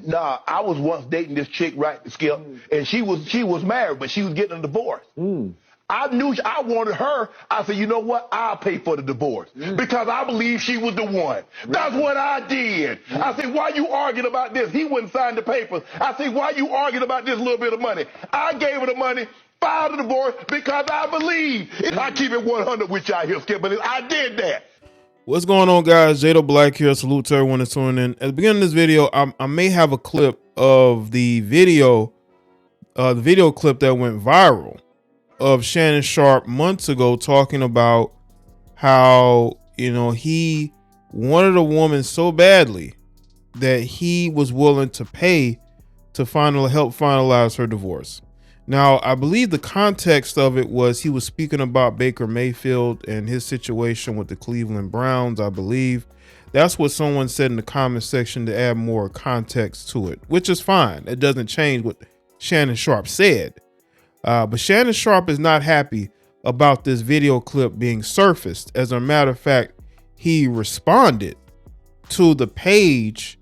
Nah, I was once dating this chick, right, Skip, and she was married, but she was getting a divorce. I knew I wanted her. I said, you know what? I'll pay for the divorce because I believe she was the one. That's what I did. I said, why you arguing about this? He wouldn't sign the papers. I said, why you arguing about this little bit of money? I gave her the money, filed the divorce because I believe. I keep it 100 with y'all here, Skip, but I did that. What's going on, guys? Jaye Black here. Salute to everyone that's tuning in. At the beginning of this video, I may have a clip of the video clip that went viral of Shannon Sharpe months ago talking about how, he wanted a woman so badly that he was willing to pay to help finalize her divorce. Now, I believe the context of it was he was speaking about Baker Mayfield and his situation with the Cleveland Browns, I believe. That's what someone said in the comment section to add more context to it, which is fine. It doesn't change what Shannon Sharpe said. But Shannon Sharpe is not happy about this video clip being surfaced. As a matter of fact, he responded to the page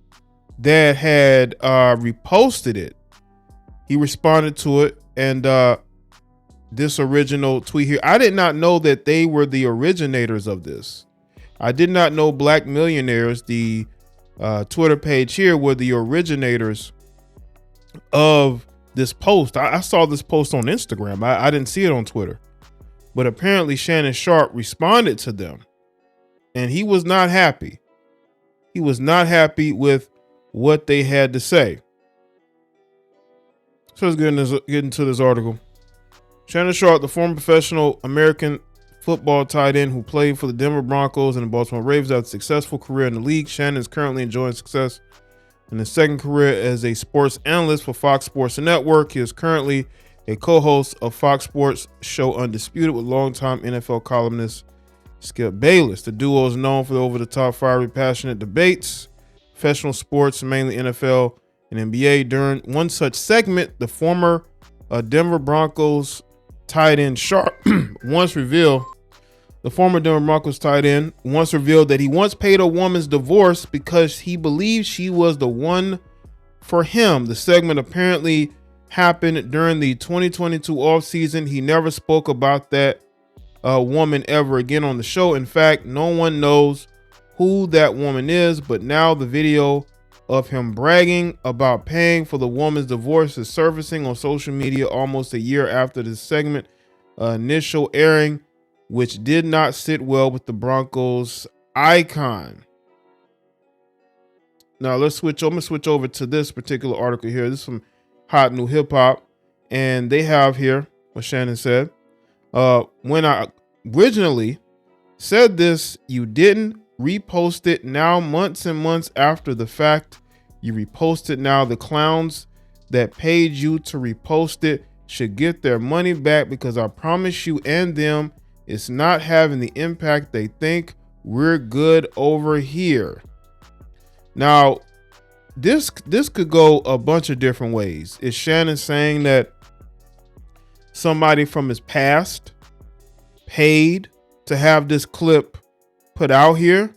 that had reposted it. He responded to it, and this original tweet here, I did not know that they were the originators of this. I did not know Black Millionaires, the Twitter page here, were the originators of this post. I saw this post on Instagram. I didn't see it on Twitter, but apparently Shannon Sharpe responded to them, and he was not happy. He was not happy with what they had to say. So let's get into this article. Shannon Sharpe, the former professional American football tight end who played for the Denver Broncos and the Baltimore Ravens, had a successful career in the league. Shannon is currently enjoying success in his second career as a sports analyst for Fox Sports Network. He is currently a co-host of Fox Sports show Undisputed with longtime NFL columnist Skip Bayless. The duo is known for the over-the-top, fiery, passionate debates, professional sports, mainly NFL and NBA. During one such segment, the former Denver Broncos tight end Sharpe once revealed that he once paid a woman's divorce because he believed she was the one for him. The segment apparently happened during the 2022 offseason. He never spoke about that woman ever again on the show. In fact, no one knows who that woman is, but now the video of him bragging about paying for the woman's divorce is surfacing on social media almost a year after the segment initial airing, which did not sit well with the Broncos icon. Now I'm gonna switch over to this particular article here. This is from Hot New Hip Hop, and they have here what Shannon said. When I originally said this, you didn't repost it. Now, months and months after the fact, you repost it. Now the clowns that paid you to repost it should get their money back, because I promise you and them it's not having the impact they think. We're good over here. Now, this could go a bunch of different ways. Is Shannon saying that somebody from his past paid to have this clip put out here?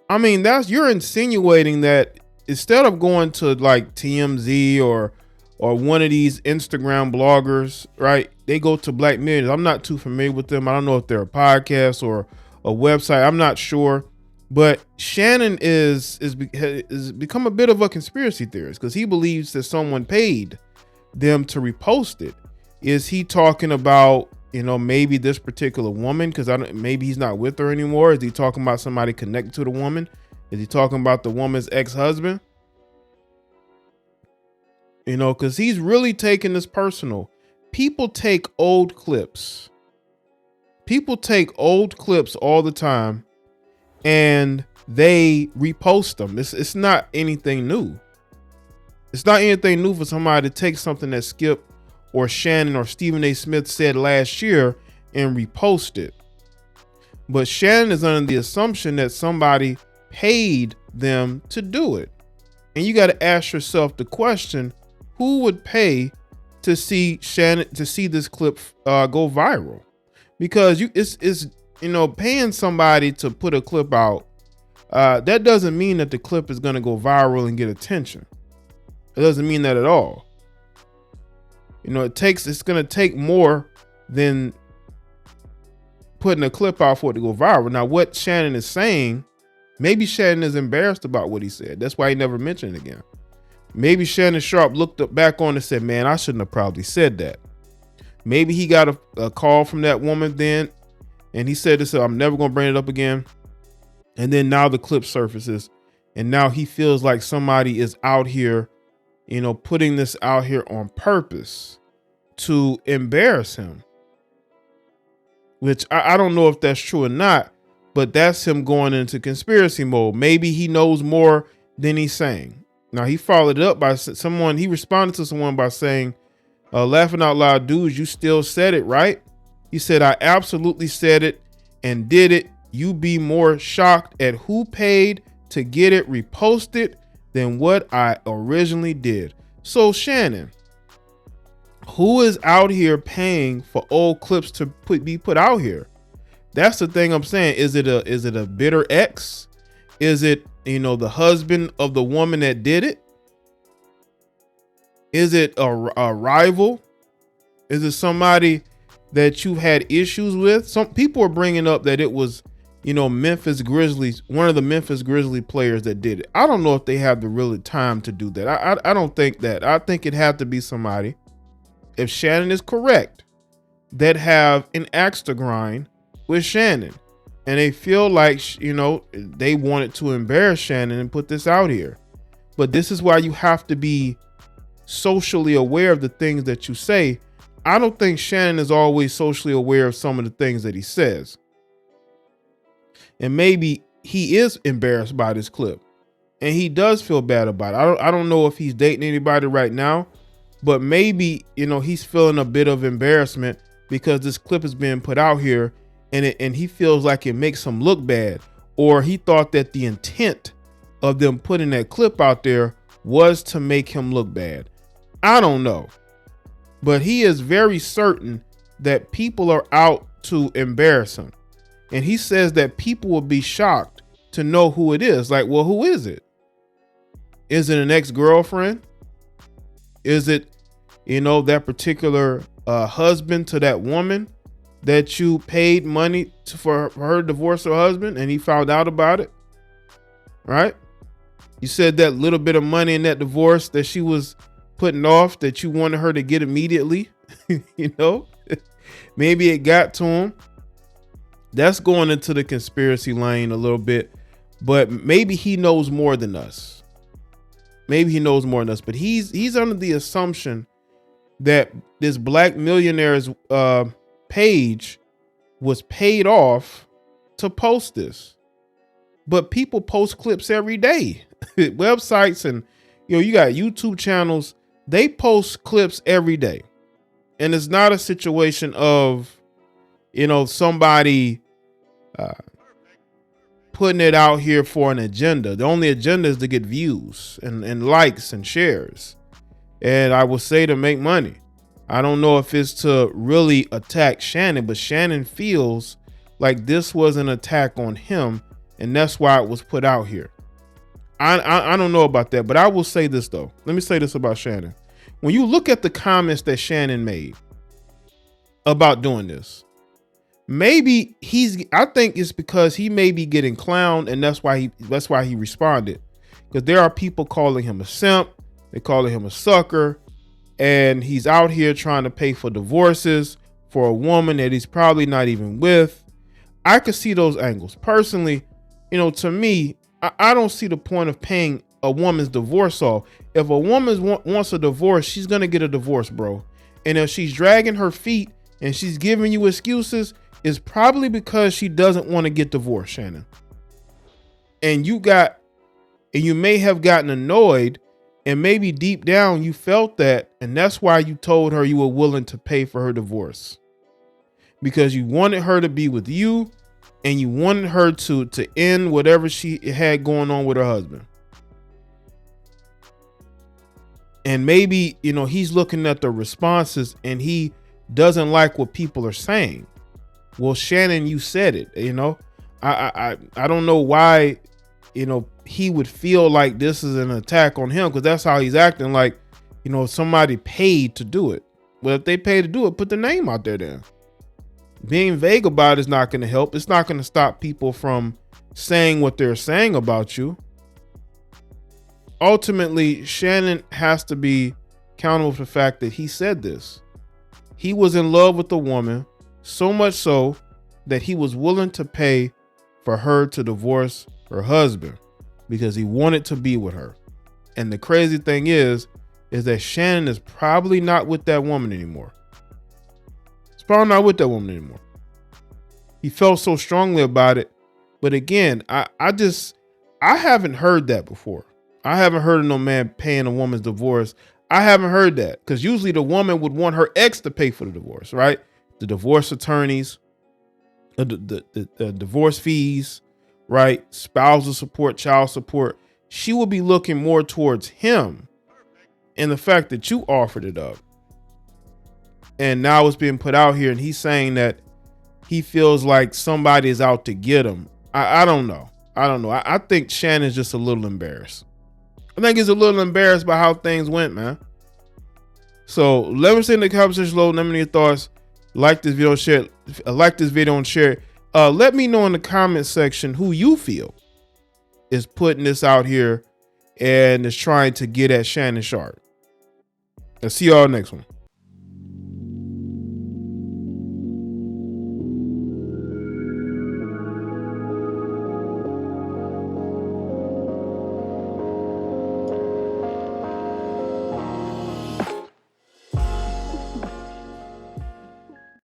I mean, you're insinuating that instead of going to like TMZ or one of these Instagram bloggers, right? They go to Black Millionaires. I'm not too familiar with them. I don't know if they're a podcast or a website. I'm not sure. But Shannon is become a bit of a conspiracy theorist because he believes that someone paid them to repost it. Is he talking about, maybe this particular woman? Because maybe he's not with her anymore. Is he talking about somebody connected to the woman? Is he talking about the woman's ex-husband? Because he's really taking this personal. People take old clips. People take old clips all the time and they repost them. It's not anything new. It's not anything new for somebody to take something that Skip or Shannon or Stephen A. Smith said last year and repost it. But Shannon is under the assumption that somebody paid them to do it. And you got to ask yourself the question, who would pay to see this clip go viral? Because it's paying somebody to put a clip out, that doesn't mean that the clip is going to go viral and get attention. It doesn't mean that at all. You know, it's going to take more than putting a clip out for it to go viral. Now, what Shannon is saying, maybe Shannon is embarrassed about what he said. That's why he never mentioned it again. Maybe Shannon Sharpe looked back on and said, man, I shouldn't have probably said that. Maybe he got a call from that woman then, and he said this, I'm never going to bring it up again. And then now the clip surfaces, and now he feels like somebody is out here, you know, putting this out here on purpose to embarrass him. Which I don't know if that's true or not, but that's him going into conspiracy mode. Maybe he knows more than he's saying. Now, he followed it up by he responded to someone by saying, laughing out loud, dudes, you still said it, right? He said, I absolutely said it and did it. You be more shocked at who paid to get it reposted than what I originally did. So, Shannon, who is out here paying for old clips to be put out here? That's the thing I'm saying. Is it a bitter ex? Is it, you know, the husband of the woman that did it? Is it a rival? Is it somebody that you've had issues with? Some people are bringing up that it was, you know, Memphis Grizzlies, one of the Memphis Grizzly players that did it. I don't know if they have the really time to do that. I don't think that. I think it had to be somebody, if Shannon is correct, that have an axe to grind with Shannon. And they feel like, you know, they wanted to embarrass Shannon and put this out here. But this is why you have to be socially aware of the things that you say. I don't think Shannon is always socially aware of some of the things that he says. And maybe he is embarrassed by this clip. And he does feel bad about it. I don't know if he's dating anybody right now, but maybe, you know, he's feeling a bit of embarrassment because this clip is being put out here, and he feels like it makes him look bad, or he thought that the intent of them putting that clip out there was to make him look bad. I don't know, but he is very certain that people are out to embarrass him. And he says that people will be shocked to know who it is. Like, well, who is it? Is it an ex-girlfriend? Is it, you know, that particular husband to that woman that you paid money for her to divorce her husband and he found out about it? Right? You said that little bit of money in that divorce that she was putting off that you wanted her to get immediately, you know, maybe it got to him. That's going into the conspiracy lane a little bit, but maybe he knows more than us. Maybe he knows more than us, but he's under the assumption that this black millionaire's page was paid off to post this. But people post clips every day. Websites and, you know, you got YouTube channels, they post clips every day. And it's not a situation of, you know, somebody putting it out here for an agenda. The only agenda is to get views and likes and shares. And I will say to make money. I don't know if it's to really attack Shannon, but Shannon feels like this was an attack on him, and that's why it was put out here. I don't know about that, but I will say this though. Let me say this about Shannon. When you look at the comments that Shannon made about doing this, maybe I think it's because he may be getting clowned, and that's why he responded. Because there are people calling him a simp, they calling him a sucker, and he's out here trying to pay for divorces for a woman that he's probably not even with. I could see those angles. Personally, you know, to me, I don't see the point of paying a woman's divorce off. If a woman wants a divorce, she's going to get a divorce, bro. And if she's dragging her feet and she's giving you excuses, it's probably because she doesn't want to get divorced, Shannon. And you may have gotten annoyed, and maybe deep down you felt that, and that's why you told her you were willing to pay for her divorce. Because you wanted her to be with you, and you wanted her to end whatever she had going on with her husband. And maybe, you know, he's looking at the responses and he doesn't like what people are saying. Well, Shannon, you said it, you know. I don't know why you know, he would feel like this is an attack on him, because that's how he's acting, like, you know, somebody paid to do it. Well, if they pay to do it, put the name out there then. Being vague about it is not going to help. It's not going to stop people from saying what they're saying about you. Ultimately, Shannon has to be accountable for the fact that he said this. He was in love with the woman, so much so that he was willing to pay for her to divorce her husband because he wanted to be with her. And the crazy thing is that Shannon is probably not with that woman anymore. He's probably not with that woman anymore. He felt so strongly about it. But again, I haven't heard that before. I haven't heard of no man paying a woman's divorce. I haven't heard that, because usually the woman would want her ex to pay for the divorce, right? The divorce attorneys, the divorce fees, right? Spousal support, child support. She will be looking more towards him and the fact that you offered it up. And now it's being put out here, and he's saying that he feels like somebody is out to get him. I don't know. I think Shannon's just a little embarrassed. I think he's a little embarrassed by how things went, man. So let me see in the comment section below. Let me know your thoughts. Like this video, share. Like this video and share it. Let me know in the comment section who you feel is putting this out here and is trying to get at Shannon Sharpe. I'll see y'all next one.